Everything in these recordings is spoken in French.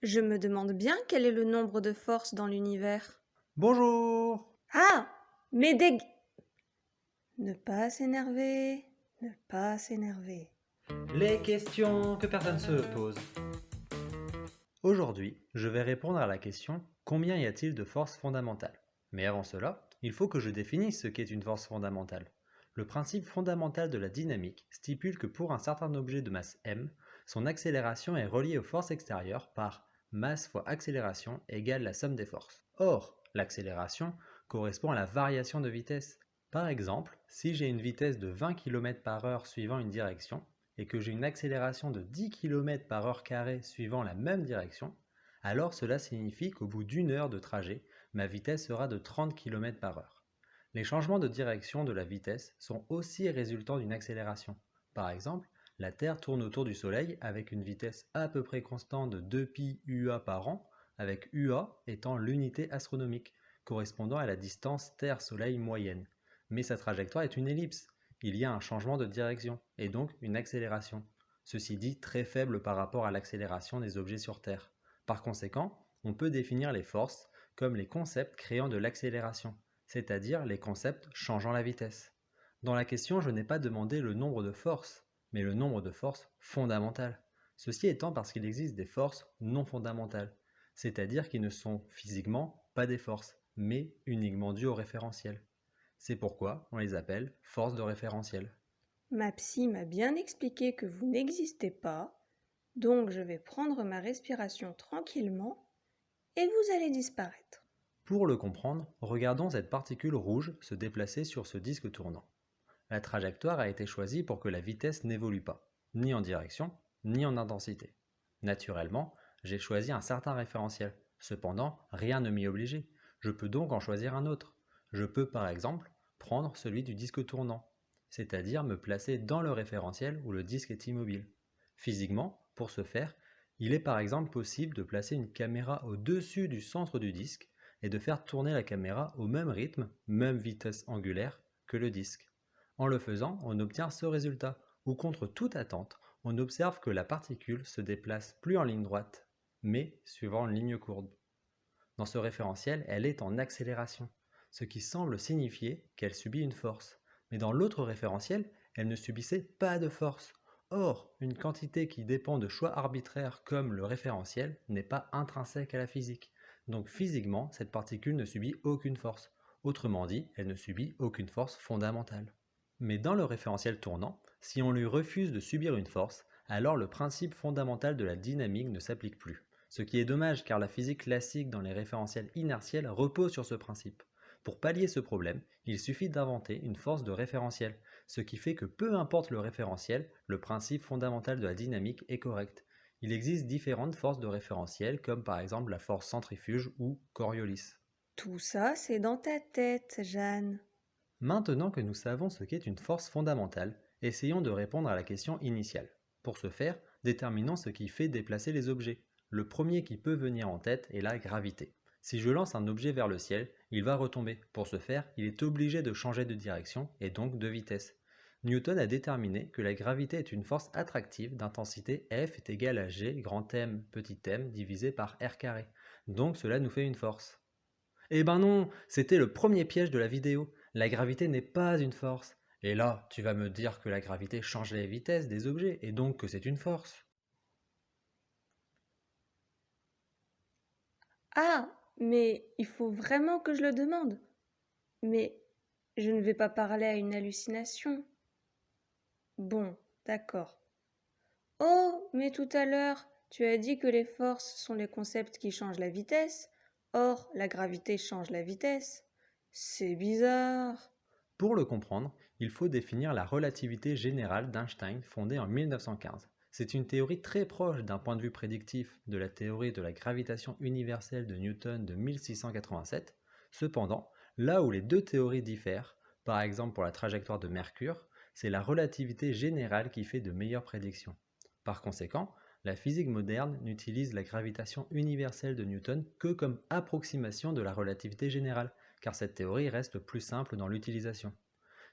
Je me demande bien quel est le nombre de forces dans l'univers. Bonjour! Ah! Mais Ne pas s'énerver, ne pas s'énerver. Les questions que personne se pose. Aujourd'hui, je vais répondre à la question combien y a-t-il de forces fondamentales? Mais avant cela, il faut que je définisse ce qu'est une force fondamentale. Le principe fondamental de la dynamique stipule que pour un certain objet de masse m, son accélération est reliée aux forces extérieures par masse fois accélération égale la somme des forces. Or, l'accélération correspond à la variation de vitesse. Par exemple, si j'ai une vitesse de 20 km/h suivant une direction, et que j'ai une accélération de 10 km/h² suivant la même direction, alors cela signifie qu'au bout d'une heure de trajet, ma vitesse sera de 30 km/h. Les changements de direction de la vitesse sont aussi résultants d'une accélération. Par exemple, la Terre tourne autour du Soleil avec une vitesse à peu près constante de 2π UA par an, avec UA étant l'unité astronomique, correspondant à la distance Terre-Soleil moyenne. Mais sa trajectoire est une ellipse. Il y a un changement de direction, et donc une accélération. Ceci dit très faible par rapport à l'accélération des objets sur Terre. Par conséquent, on peut définir les forces comme les concepts créant de l'accélération, c'est-à-dire les concepts changeant la vitesse. Dans la question, je n'ai pas demandé le nombre de forces, mais le nombre de forces fondamentales. Ceci étant parce qu'il existe des forces non fondamentales, c'est-à-dire qui ne sont physiquement pas des forces, mais uniquement dues au référentiel. C'est pourquoi on les appelle forces de référentiel. Ma psy m'a bien expliqué que vous n'existez pas, donc je vais prendre ma respiration tranquillement et vous allez disparaître. Pour le comprendre, regardons cette particule rouge se déplacer sur ce disque tournant. La trajectoire a été choisie pour que la vitesse n'évolue pas, ni en direction, ni en intensité. Naturellement, j'ai choisi un certain référentiel. Cependant, rien ne m'y obligeait. Je peux donc en choisir un autre. Je peux par exemple prendre celui du disque tournant, c'est-à-dire me placer dans le référentiel où le disque est immobile. Physiquement, pour ce faire, il est par exemple possible de placer une caméra au-dessus du centre du disque et de faire tourner la caméra au même rythme, même vitesse angulaire, que le disque. En le faisant, on obtient ce résultat, où contre toute attente, on observe que la particule se déplace plus en ligne droite, mais suivant une ligne courbe. Dans ce référentiel, elle est en accélération, ce qui semble signifier qu'elle subit une force. Mais dans l'autre référentiel, elle ne subissait pas de force. Or, une quantité qui dépend de choix arbitraires comme le référentiel n'est pas intrinsèque à la physique. Donc physiquement, cette particule ne subit aucune force. Autrement dit, elle ne subit aucune force fondamentale. Mais dans le référentiel tournant, si on lui refuse de subir une force, alors le principe fondamental de la dynamique ne s'applique plus. Ce qui est dommage car la physique classique dans les référentiels inertiels repose sur ce principe. Pour pallier ce problème, il suffit d'inventer une force de référentiel, ce qui fait que peu importe le référentiel, le principe fondamental de la dynamique est correct. Il existe différentes forces de référentiel comme par exemple la force centrifuge ou Coriolis. Tout ça, c'est dans ta tête, Jeanne. Maintenant que nous savons ce qu'est une force fondamentale, essayons de répondre à la question initiale. Pour ce faire, déterminons ce qui fait déplacer les objets. Le premier qui peut venir en tête est la gravité. Si je lance un objet vers le ciel, il va retomber. Pour ce faire, il est obligé de changer de direction et donc de vitesse. Newton a déterminé que la gravité est une force attractive d'intensité F est égale à G grand M petit m divisé par R carré. Donc cela nous fait une force. Eh ben non, c'était le premier piège de la vidéo. La gravité n'est pas une force. Et là, tu vas me dire que la gravité change la vitesse des objets et donc que c'est une force. Ah, mais il faut vraiment que je le demande. Mais je ne vais pas parler à une hallucination. Bon, d'accord. Oh, mais tout à l'heure, tu as dit que les forces sont les concepts qui changent la vitesse. Or, la gravité change la vitesse. C'est bizarre. Pour le comprendre, il faut définir la relativité générale d'Einstein fondée en 1915. C'est une théorie très proche d'un point de vue prédictif de la théorie de la gravitation universelle de Newton de 1687. Cependant, là où les deux théories diffèrent, par exemple pour la trajectoire de Mercure, c'est la relativité générale qui fait de meilleures prédictions. Par conséquent, la physique moderne n'utilise la gravitation universelle de Newton que comme approximation de la relativité générale, car cette théorie reste plus simple dans l'utilisation.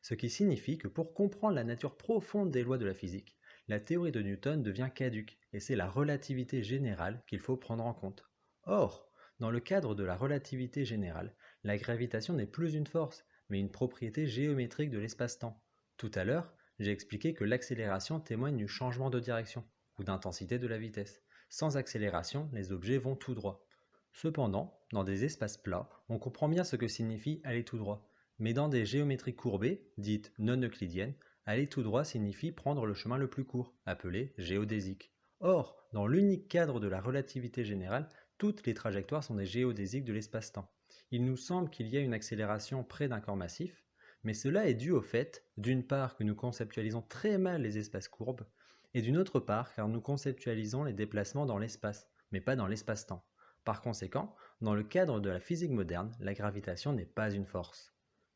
Ce qui signifie que pour comprendre la nature profonde des lois de la physique, la théorie de Newton devient caduque et c'est la relativité générale qu'il faut prendre en compte. Or, dans le cadre de la relativité générale, la gravitation n'est plus une force, mais une propriété géométrique de l'espace-temps. Tout à l'heure, j'ai expliqué que l'accélération témoigne du changement de direction ou d'intensité de la vitesse. Sans accélération, les objets vont tout droit. Cependant, dans des espaces plats, on comprend bien ce que signifie aller tout droit. Mais dans des géométries courbées, dites non euclidiennes, aller tout droit signifie prendre le chemin le plus court, appelé géodésique. Or, dans l'unique cadre de la relativité générale, toutes les trajectoires sont des géodésiques de l'espace-temps. Il nous semble qu'il y a une accélération près d'un corps massif, mais cela est dû au fait, d'une part, que nous conceptualisons très mal les espaces courbes, et d'une autre part, car nous conceptualisons les déplacements dans l'espace, mais pas dans l'espace-temps. Par conséquent, dans le cadre de la physique moderne, la gravitation n'est pas une force.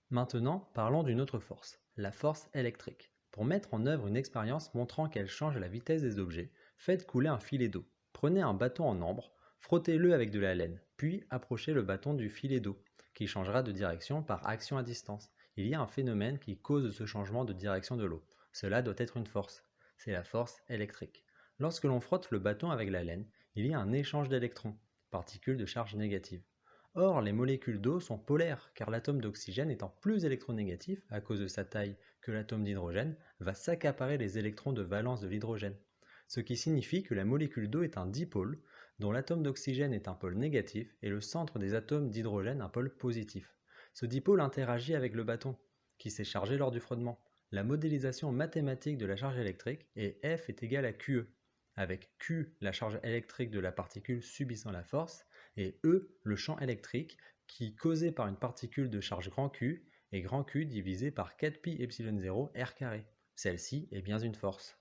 Maintenant, parlons d'une autre force, la force électrique. Pour mettre en œuvre une expérience montrant qu'elle change la vitesse des objets, faites couler un filet d'eau. Prenez un bâton en ambre, frottez-le avec de la laine, puis approchez le bâton du filet d'eau, qui changera de direction par action à distance. Il y a un phénomène qui cause ce changement de direction de l'eau. Cela doit être une force. C'est la force électrique. Lorsque l'on frotte le bâton avec la laine, il y a un échange d'électrons, particules de charge négative. Or, les molécules d'eau sont polaires, car l'atome d'oxygène étant plus électronégatif à cause de sa taille que l'atome d'hydrogène, va s'accaparer les électrons de valence de l'hydrogène. Ce qui signifie que la molécule d'eau est un dipôle, dont l'atome d'oxygène est un pôle négatif et le centre des atomes d'hydrogène un pôle positif. Ce dipôle interagit avec le bâton, qui s'est chargé lors du frottement. La modélisation mathématique de la charge électrique est F est égal à QE, avec Q la charge électrique de la particule subissant la force, et E le champ électrique qui, causé par une particule de charge grand Q, est grand Q divisé par 4pi epsilon 0 r carré. Celle-ci est bien une force.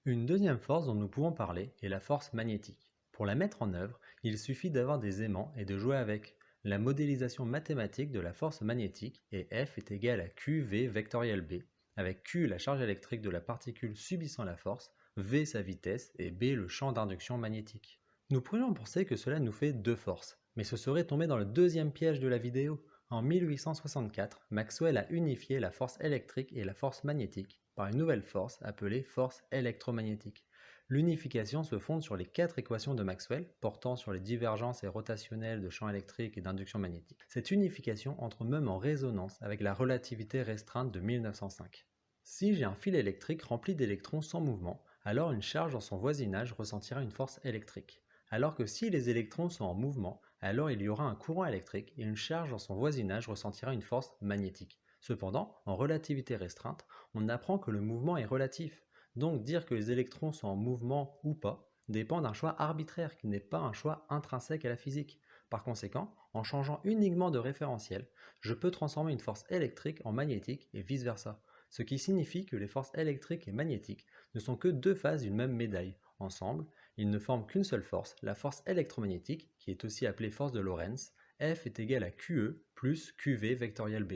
Une deuxième force dont nous pouvons parler est la force magnétique. Pour la mettre en œuvre, il suffit d'avoir des aimants et de jouer avec. La modélisation mathématique de la force magnétique est F est égal à QV vectoriel B, avec Q la charge électrique de la particule subissant la force, V sa vitesse et B le champ d'induction magnétique. Nous pourrions penser que cela nous fait deux forces, mais ce serait tomber dans le deuxième piège de la vidéo. En 1864, Maxwell a unifié la force électrique et la force magnétique par une nouvelle force appelée force électromagnétique. L'unification se fonde sur les 4 équations de Maxwell portant sur les divergences et rotationnelles de champs électriques et d'induction magnétique. Cette unification entre même en résonance avec la relativité restreinte de 1905. Si j'ai un fil électrique rempli d'électrons sans mouvement, alors une charge dans son voisinage ressentira une force électrique. Alors que si les électrons sont en mouvement, alors il y aura un courant électrique et une charge dans son voisinage ressentira une force magnétique. Cependant, en relativité restreinte, on apprend que le mouvement est relatif. Donc dire que les électrons sont en mouvement ou pas dépend d'un choix arbitraire qui n'est pas un choix intrinsèque à la physique. Par conséquent, en changeant uniquement de référentiel, je peux transformer une force électrique en magnétique et vice-versa. Ce qui signifie que les forces électriques et magnétiques ne sont que deux faces d'une même médaille. Ensemble, ils ne forment qu'une seule force, la force électromagnétique, qui est aussi appelée force de Lorentz. F est égal à QE plus QV vectoriel B.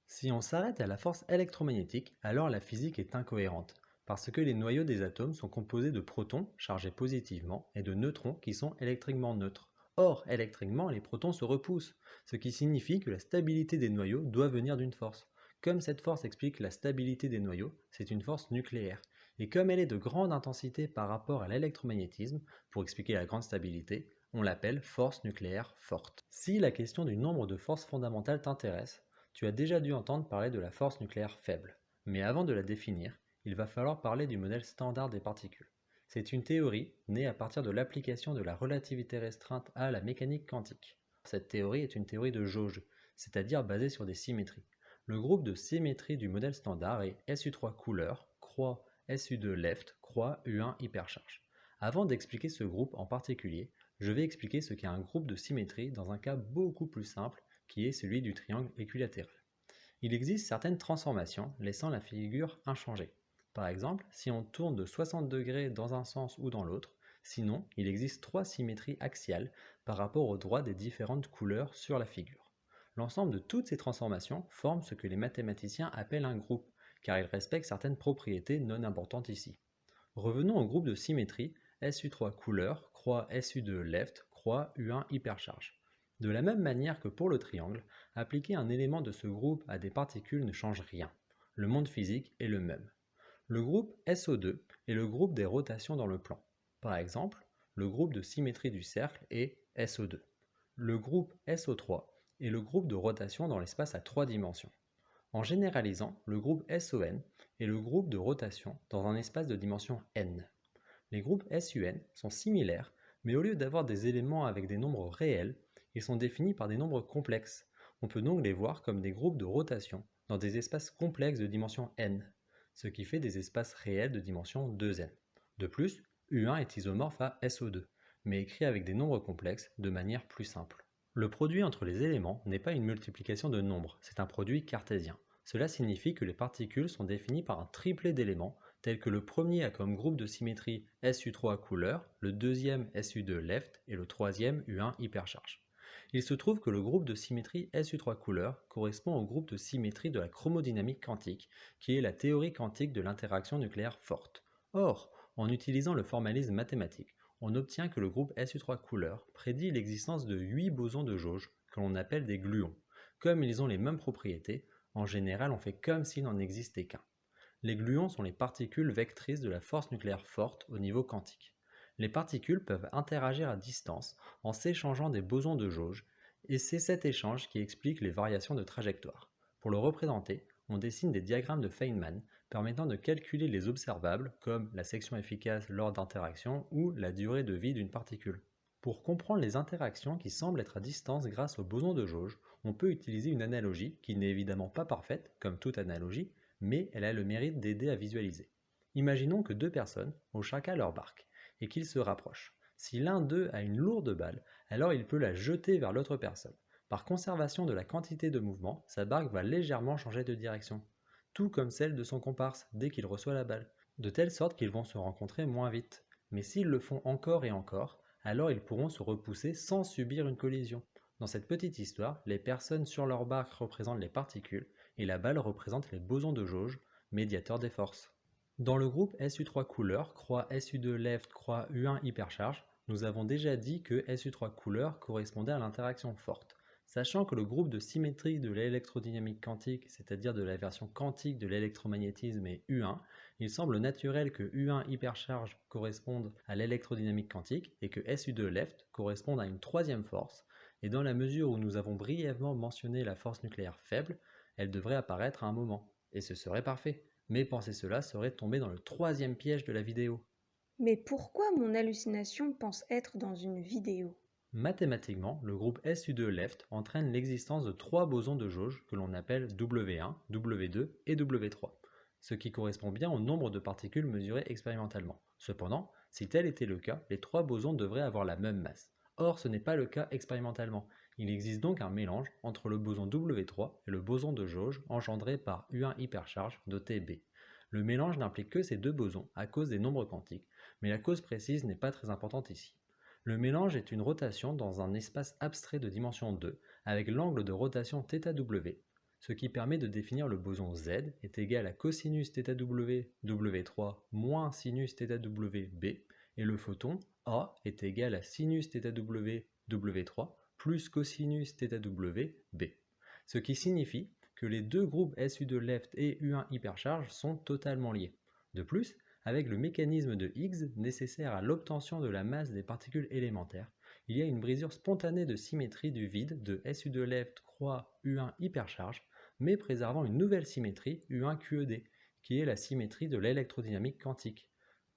Si on s'arrête à la force électromagnétique, alors la physique est incohérente, parce que les noyaux des atomes sont composés de protons chargés positivement et de neutrons qui sont électriquement neutres. Or, électriquement, les protons se repoussent, ce qui signifie que la stabilité des noyaux doit venir d'une force. Comme cette force explique la stabilité des noyaux, c'est une force nucléaire. Et comme elle est de grande intensité par rapport à l'électromagnétisme, pour expliquer la grande stabilité, on l'appelle force nucléaire forte. Si la question du nombre de forces fondamentales t'intéresse, tu as déjà dû entendre parler de la force nucléaire faible. Mais avant de la définir, il va falloir parler du modèle standard des particules. C'est une théorie née à partir de l'application de la relativité restreinte à la mécanique quantique. Cette théorie est une théorie de jauge, c'est-à-dire basée sur des symétries. Le groupe de symétrie du modèle standard est SU3 couleur, croix SU2 left, croix U1 hypercharge. Avant d'expliquer ce groupe en particulier, je vais expliquer ce qu'est un groupe de symétrie dans un cas beaucoup plus simple qui est celui du triangle équilatéral. Il existe certaines transformations laissant la figure inchangée. Par exemple, si on tourne de 60 degrés dans un sens ou dans l'autre, sinon il existe 3 symétries axiales par rapport au droit des différentes couleurs sur la figure. L'ensemble de toutes ces transformations forme ce que les mathématiciens appellent un groupe, car il respecte certaines propriétés non importantes ici. Revenons au groupe de symétrie SU3 couleur, croix SU2 left, croix U1 hypercharge. De la même manière que pour le triangle, appliquer un élément de ce groupe à des particules ne change rien. Le monde physique est le même. Le groupe SO2 est le groupe des rotations dans le plan. Par exemple, le groupe de symétrie du cercle est SO2. Le groupe SO3 est le groupe de rotation dans l'espace à 3 dimensions. En généralisant, le groupe SON est le groupe de rotation dans un espace de dimension n. Les groupes SUN sont similaires, mais au lieu d'avoir des éléments avec des nombres réels, ils sont définis par des nombres complexes. On peut donc les voir comme des groupes de rotation dans des espaces complexes de dimension n, ce qui fait des espaces réels de dimension 2n. De plus, U1 est isomorphe à SO2, mais écrit avec des nombres complexes de manière plus simple. Le produit entre les éléments n'est pas une multiplication de nombres, c'est un produit cartésien. Cela signifie que les particules sont définies par un triplet d'éléments, tels que le premier a comme groupe de symétrie SU3 couleur, le deuxième SU2 left et le troisième U1 hypercharge. Il se trouve que le groupe de symétrie SU3 couleur correspond au groupe de symétrie de la chromodynamique quantique, qui est la théorie quantique de l'interaction nucléaire forte. Or, en utilisant le formalisme mathématique, on obtient que le groupe SU3 couleur prédit l'existence de 8 bosons de jauge que l'on appelle des gluons. Comme ils ont les mêmes propriétés, en général on fait comme s'il n'en existait qu'un. Les gluons sont les particules vectrices de la force nucléaire forte au niveau quantique. Les particules peuvent interagir à distance en s'échangeant des bosons de jauge, et c'est cet échange qui explique les variations de trajectoire. Pour le représenter, on dessine des diagrammes de Feynman permettant de calculer les observables, comme la section efficace lors d'interactions ou la durée de vie d'une particule. Pour comprendre les interactions qui semblent être à distance grâce aux bosons de jauge, on peut utiliser une analogie qui n'est évidemment pas parfaite, comme toute analogie, mais elle a le mérite d'aider à visualiser. Imaginons que deux personnes ont chacun leur barque et qu'ils se rapprochent. Si l'un d'eux a une lourde balle, alors il peut la jeter vers l'autre personne. Par conservation de la quantité de mouvement, sa barque va légèrement changer de direction, tout comme celle de son comparse dès qu'il reçoit la balle, de telle sorte qu'ils vont se rencontrer moins vite. Mais s'ils le font encore et encore, alors ils pourront se repousser sans subir une collision. Dans cette petite histoire, les personnes sur leur barque représentent les particules et la balle représente les bosons de jauge, médiateurs des forces. Dans le groupe SU3 couleur, croix SU2 left, croix U1 hypercharge, nous avons déjà dit que SU3 couleur correspondait à l'interaction forte. Sachant que le groupe de symétrie de l'électrodynamique quantique, c'est-à-dire de la version quantique de l'électromagnétisme, est U1, il semble naturel que U1 hypercharge corresponde à l'électrodynamique quantique et que SU2 left corresponde à une troisième force, et dans la mesure où nous avons brièvement mentionné la force nucléaire faible, elle devrait apparaître à un moment, et ce serait parfait. Mais penser cela serait tomber dans le troisième piège de la vidéo. Mais pourquoi mon hallucination pense être dans une vidéo? Mathématiquement, le groupe SU2 left entraîne l'existence de trois bosons de jauge que l'on appelle W1, W2 et W3, ce qui correspond bien au nombre de particules mesurées expérimentalement. Cependant, si tel était le cas, les trois bosons devraient avoir la même masse. Or, ce n'est pas le cas expérimentalement. Il existe donc un mélange entre le boson W3 et le boson de jauge engendré par U1 hypercharge doté B. Le mélange n'implique que ces deux bosons à cause des nombres quantiques, mais la cause précise n'est pas très importante ici. Le mélange est une rotation dans un espace abstrait de dimension 2 avec l'angle de rotation θW, ce qui permet de définir le boson Z est égal à cosinus θW W3 moins sinus θW B et le photon A est égal à sinus θW W3 plus cosinus θW B, ce qui signifie que les deux groupes SU2 left et U1 hypercharge sont totalement liés. De plus, avec le mécanisme de Higgs nécessaire à l'obtention de la masse des particules élémentaires, il y a une brisure spontanée de symétrie du vide de SU2 left croix U1 hypercharge, mais préservant une nouvelle symétrie U1 QED, qui est la symétrie de l'électrodynamique quantique,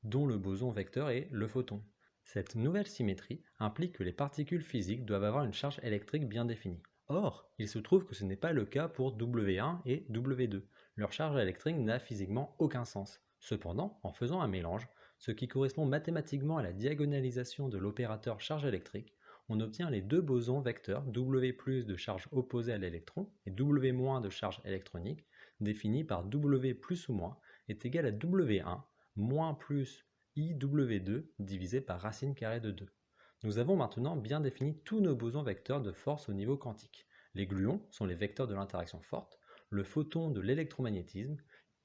dont le boson vecteur est le photon. Cette nouvelle symétrie implique que les particules physiques doivent avoir une charge électrique bien définie. Or, il se trouve que ce n'est pas le cas pour W1 et W2. Leur charge électrique n'a physiquement aucun sens. Cependant, en faisant un mélange, ce qui correspond mathématiquement à la diagonalisation de l'opérateur charge électrique, on obtient les deux bosons vecteurs W+ de charge opposée à l'électron et W- de charge électronique, définis par W plus ou moins est égal à W1 moins plus IW2 divisé par racine carrée de 2. Nous avons maintenant bien défini tous nos bosons vecteurs de force au niveau quantique. Les gluons sont les vecteurs de l'interaction forte, le photon de l'électromagnétisme.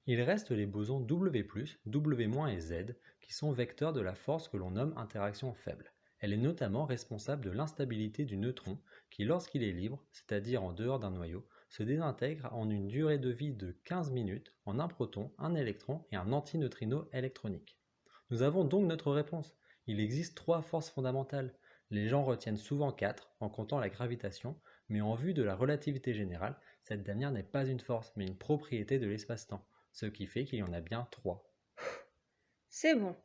Il reste les bosons W+, W- et Z qui sont vecteurs de la force que l'on nomme interaction faible. Elle est notamment responsable de l'instabilité du neutron qui, lorsqu'il est libre, c'est-à-dire en dehors d'un noyau, se désintègrent en une durée de vie de 15 minutes en un proton, un électron et un antineutrino électronique. Nous avons donc notre réponse. Il existe 3 forces fondamentales. Les gens retiennent souvent 4 en comptant la gravitation, mais en vue de la relativité générale, cette dernière n'est pas une force, mais une propriété de l'espace-temps, ce qui fait qu'il y en a bien 3. C'est bon,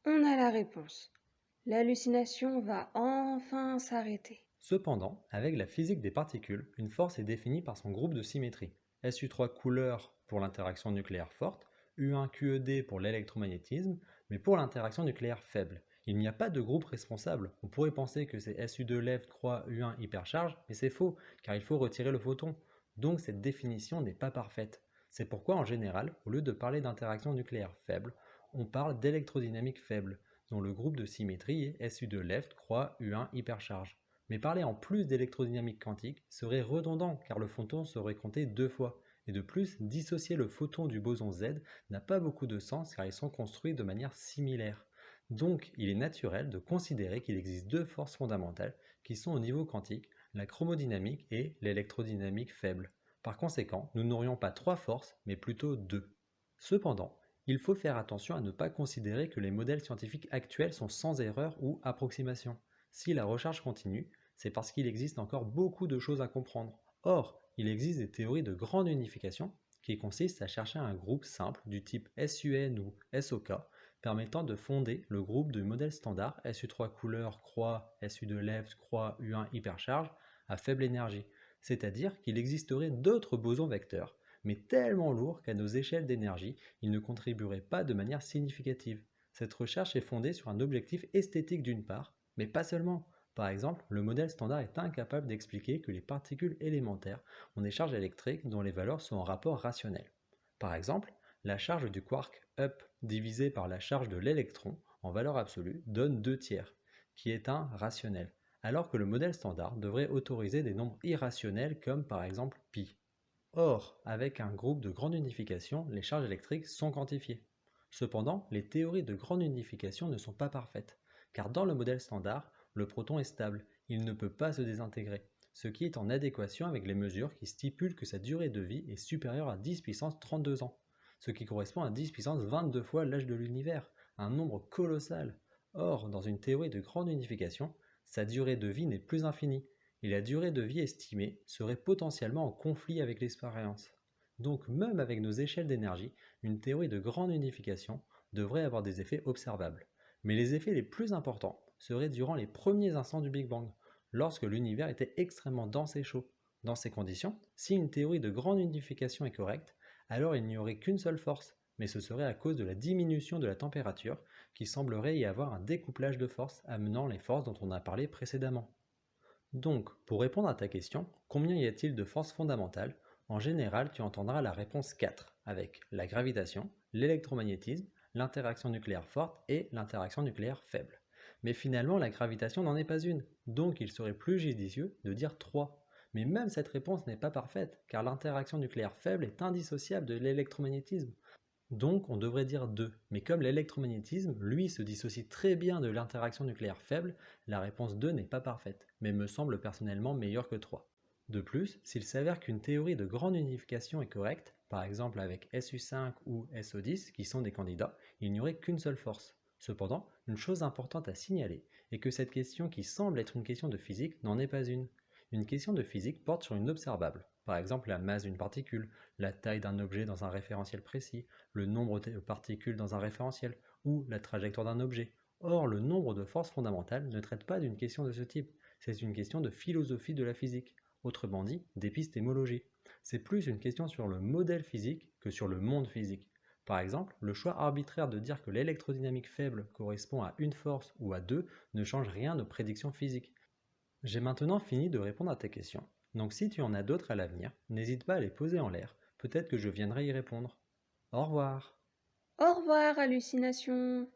on a la réponse. L'hallucination va enfin s'arrêter. Cependant, avec la physique des particules, une force est définie par son groupe de symétrie. SU3 couleur pour l'interaction nucléaire forte, U1QED pour l'électromagnétisme, mais pour l'interaction nucléaire faible. Il n'y a pas de groupe responsable. On pourrait penser que c'est SU2 left croix U1 hypercharge, mais c'est faux, car il faut retirer le photon. Donc cette définition n'est pas parfaite. C'est pourquoi en général, au lieu de parler d'interaction nucléaire faible, on parle d'électrodynamique faible, dont le groupe de symétrie est SU2 left croix U1 hypercharge. Mais parler en plus d'électrodynamique quantique serait redondant car le photon serait compté 2 fois. Et de plus, dissocier le photon du boson Z n'a pas beaucoup de sens car ils sont construits de manière similaire. Donc il est naturel de considérer qu'il existe 2 forces fondamentales qui sont au niveau quantique, la chromodynamique et l'électrodynamique faible. Par conséquent, nous n'aurions pas 3 forces, mais plutôt 2. Cependant, il faut faire attention à ne pas considérer que les modèles scientifiques actuels sont sans erreur ou approximation. Si la recherche continue, c'est parce qu'il existe encore beaucoup de choses à comprendre. Or, il existe des théories de grande unification qui consistent à chercher un groupe simple du type SUN ou SOK permettant de fonder le groupe de modèle standard SU3 couleur croix SU2 left croix U1 hypercharge à faible énergie, c'est-à-dire qu'il existerait d'autres bosons vecteurs, mais tellement lourds qu'à nos échelles d'énergie, ils ne contribueraient pas de manière significative. Cette recherche est fondée sur un objectif esthétique d'une part, mais pas seulement. Par exemple, le modèle standard est incapable d'expliquer que les particules élémentaires ont des charges électriques dont les valeurs sont en rapport rationnel. Par exemple, la charge du quark up divisée par la charge de l'électron en valeur absolue donne 2 tiers, qui est un rationnel, alors que le modèle standard devrait autoriser des nombres irrationnels comme par exemple pi. Or, avec un groupe de grande unification, les charges électriques sont quantifiées. Cependant, les théories de grande unification ne sont pas parfaites, car dans le modèle standard, le proton est stable, il ne peut pas se désintégrer, ce qui est en adéquation avec les mesures qui stipulent que sa durée de vie est supérieure à 10 puissance 32 ans, ce qui correspond à 10 puissance 22 fois l'âge de l'univers, un nombre colossal. Or, dans une théorie de grande unification, sa durée de vie n'est plus infinie, et la durée de vie estimée serait potentiellement en conflit avec l'expérience. Donc même avec nos échelles d'énergie, une théorie de grande unification devrait avoir des effets observables. Mais les effets les plus importants seraient durant les premiers instants du Big Bang, lorsque l'univers était extrêmement dense et chaud. Dans ces conditions, si une théorie de grande unification est correcte, alors il n'y aurait qu'une seule force, mais ce serait à cause de la diminution de la température qu'il semblerait y avoir un découplage de forces amenant les forces dont on a parlé précédemment. Donc, pour répondre à ta question, combien y a-t-il de forces fondamentales? En général, tu entendras la réponse 4, avec la gravitation, l'électromagnétisme, l'interaction nucléaire forte et l'interaction nucléaire faible. Mais finalement, la gravitation n'en est pas une, donc il serait plus judicieux de dire 3. Mais même cette réponse n'est pas parfaite, car l'interaction nucléaire faible est indissociable de l'électromagnétisme. Donc on devrait dire 2, mais comme l'électromagnétisme, lui, se dissocie très bien de l'interaction nucléaire faible, la réponse 2 n'est pas parfaite, mais me semble personnellement meilleure que 3. De plus, s'il s'avère qu'une théorie de grande unification est correcte, par exemple avec SU5 ou SO10 qui sont des candidats, il n'y aurait qu'une seule force. Cependant, une chose importante à signaler est que cette question qui semble être une question de physique n'en est pas une. Une question de physique porte sur une observable, par exemple la masse d'une particule, la taille d'un objet dans un référentiel précis, le nombre de particules dans un référentiel, ou la trajectoire d'un objet. Or, le nombre de forces fondamentales ne traite pas d'une question de ce type, c'est une question de philosophie de la physique, autrement dit, d'épistémologie. C'est plus une question sur le modèle physique que sur le monde physique. Par exemple, le choix arbitraire de dire que l'électrodynamique faible correspond à une force ou à deux ne change rien aux prédictions physiques. J'ai maintenant fini de répondre à tes questions. Donc si tu en as d'autres à l'avenir, n'hésite pas à les poser en l'air, peut-être que je viendrai y répondre. Au revoir. Au revoir, hallucination.